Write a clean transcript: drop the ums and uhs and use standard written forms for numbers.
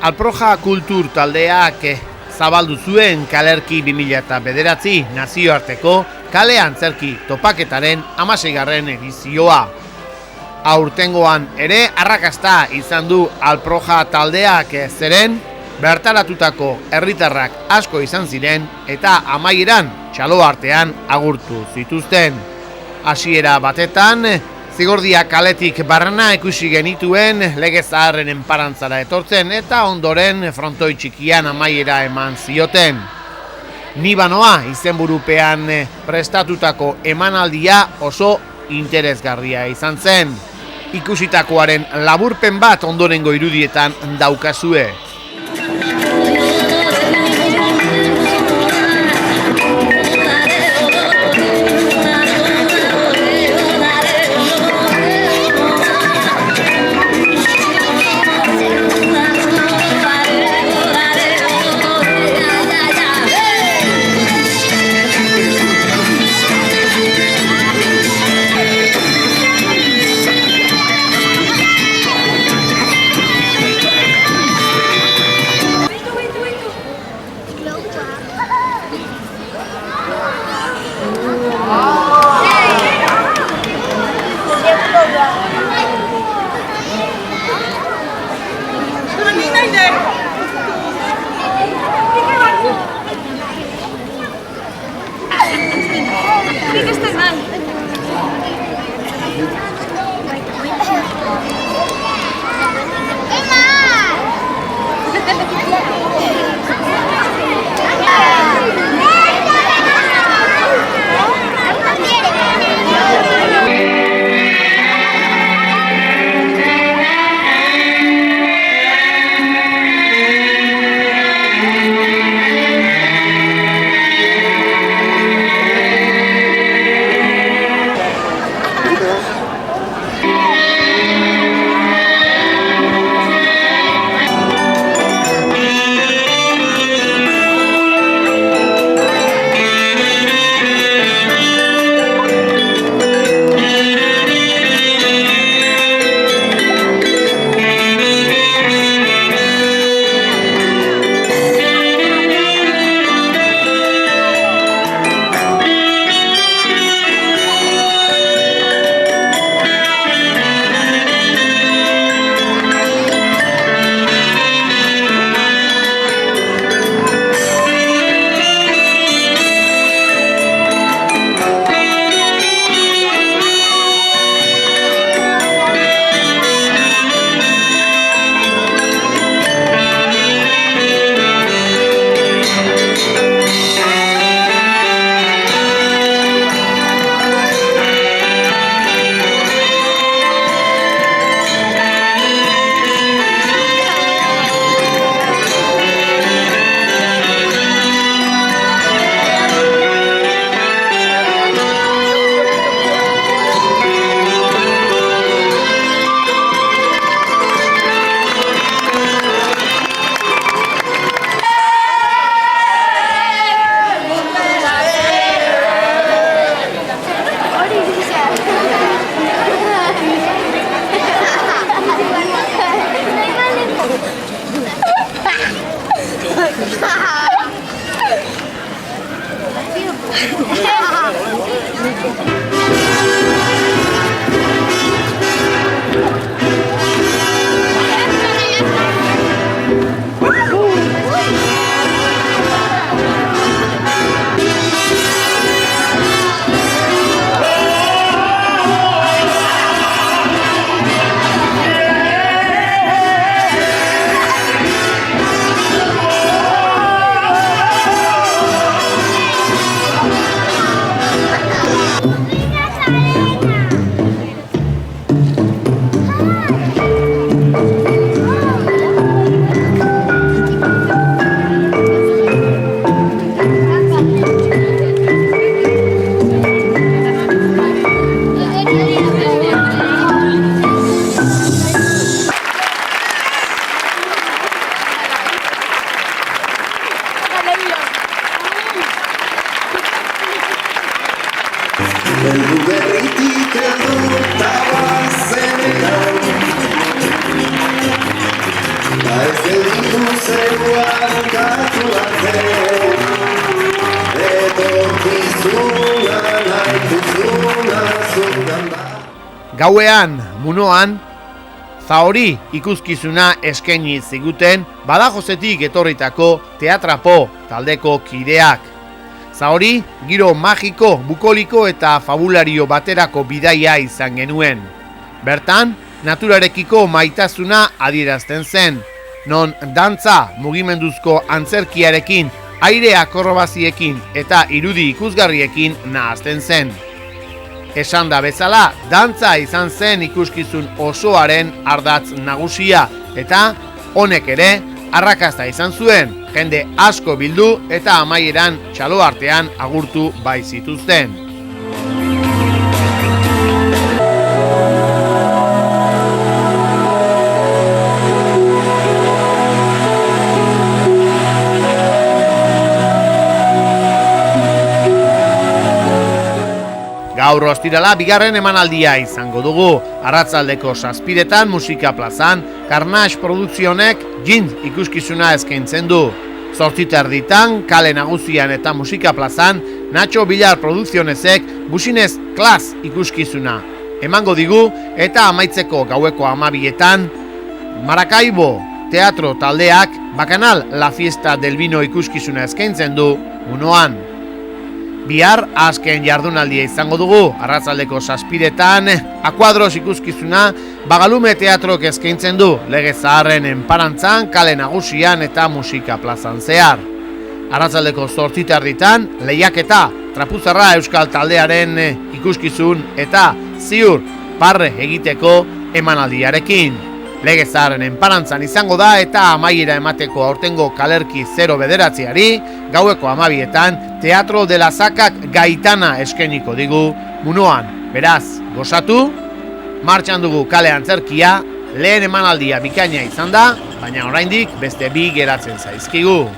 Alproja Kultur taldeak zabaldu zuen Kalerki 2009 nazioarteko kale antzerki topaketaren 16. edizioa. Aurtengoan ere arrakasta izan du Alproja taldeak zeren bertaratutako herritarrak asko izan ziren eta amaieran txalo artean agurtu zituzten. Hasiera batetan, Zigordia kaletik barrena ikusi genituen lege zaharren enparantzara etortzen eta ondoren frontoi txikian amaiera eman zioten. Nibanoa izenburupean prestatutako emanaldia oso interesgarria izan zen. Ikusitakoaren laburpen bat ondorengo irudietan daukazue. Gauean, Munoan, Zaori ikuskizuna eskaini ziguten Badajozetik etorritako Teatrapo taldeko kideak. Zaori, giro magiko, bukoliko eta fabulario baterako bidaia izan genuen. Bertan, naturarekiko maitasuna adierazten zen, non dantza mugimenduzko antzerkiarekin, aire akrobaziekin eta irudi ikusgarriekin nahazten zen. Esan da bezala, dantza izan zen ikuskizun osoaren ardatz nagusia eta honek ere arrakasta izan zuen, jende asko bildu eta amaieran txalo artean agurtu bai zituzten. Gaur ostirala bigarren emanaldia izango dugu. Arratsaldeko 7:00 musika plazan, Karnage Produkzionek Jint ikuskizuna eskaintzen du. 8:30 kale nagusian eta musika plazan, Nacho Villar Produkzionesek Businez Class ikuskizuna emango digu eta amaitzeko gaueko 12:00 Maracaibo Teatro taldeak Bakanal La Fiesta del Vino ikuskizuna eskaintzen du Munoan. Bihar azken jardunaldia izango dugu, arratsaldeko 7:00 Akuadros ikuskizuna Bagalume Teatrok eskaintzen du, Lege Zaharren enparantzan, kale nagusian eta musika plazan zehar. Arratsaldeko 8:30 lehiaketa, Trapuzarra Euskal taldearen ikuskizun eta ziur parre egiteko emanaldiarekin. Lege Zaharren enparantzan izango da eta amaiera emateko aurtengo kalerki 0:9 gaueko 12:00 Teatro de la Zakak Gaitana eskainiko digu Munoan. Beraz, gozatu, martxan dugu kale antzerkia, lehen emanaldia bikaina izan da, baina oraindik beste 2 geratzen zaizkigu.